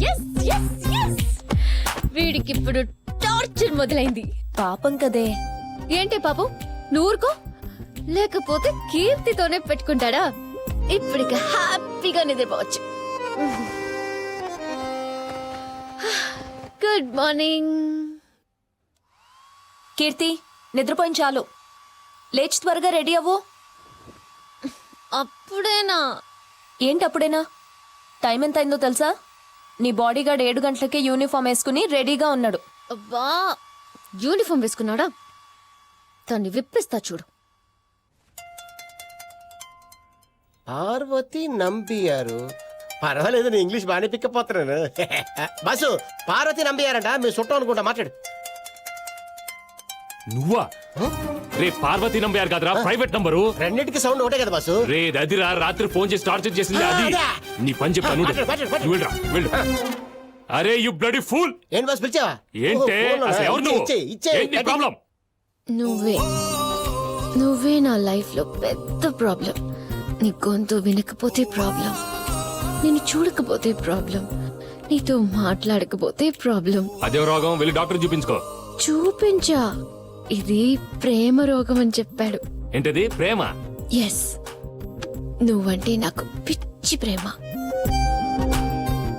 Yes yes yes వీడికి ఇప్పుడు torture మొదలైంది. పాపం కదే. ఏంటి పాపం, నువ్వు ఊరుకో. లేకపోతే కీర్తితోనే పెట్టుకుంటాడా? ఇప్పటికి హ్యాపీగా నిద్రపోవచ్చు. Good morning. కీర్తి, నిద్రపోయిన చాలు. లేచి త్వరగా రెడీ అవ్వు. అప్పుడేనా? ఏంటి అప్పుడేనా? టైం ఎంత అయిందో తెలుసా? నీ బాడీ గార్డ్ 7 గంటలకే యూనిఫామ్ వేసుకుని రెడీగా ఉన్నాడు. అబ్బా, యూనిఫామ్ వేసుకున్నాడా? దాన్ని విప్పిస్తా చూడు. పార్వతి నంబియారు. పర్వాలేదు, నేను ఇంగ్లీష్ బాగానే పికప్ అవుతున్నాను. బాసు, పార్వతి నంబియారంట, మీరు చుట్టం అనుకుంటా, మాట్లాడు. నువ్వా? రే పార్వతి నంబర్ కాదురా, ప్రైవేట్ నంబరు. రెండింటికి సౌండ్ ఒకటే కదా బాసు. రే అదిరా, రాత్రి ఫోన్ చేసి టార్చర్ చేసింది అది. నీ పని చెప్పాను, వెళ్ళు. అరే యు బ్లడీ ఫూల్. ఏంటి బాసు పిలిచావా? ఏంటే అసలు ఎవరు నువ్వు? ఏంటి ప్రాబ్లం? నువ్వే నా లైఫ్ లో పెద్ద ప్రాబ్లం. నీ గొంతు వినకపోతే ప్రాబ్లం, నిన్ను చూడకపోతే ప్రాబ్లం, నీతో మాట్లాడకపోతే ప్రాబ్లం. అదే రోగం, వెళ్ళి డాక్టర్ చూపించుకో. చూపించా, ఇది ప్రేమ రోగం అని చెప్పాడు. ఏంటది? ప్రేమ? ఎస్, నువ్వంటే నాకు పిచ్చి ప్రేమ.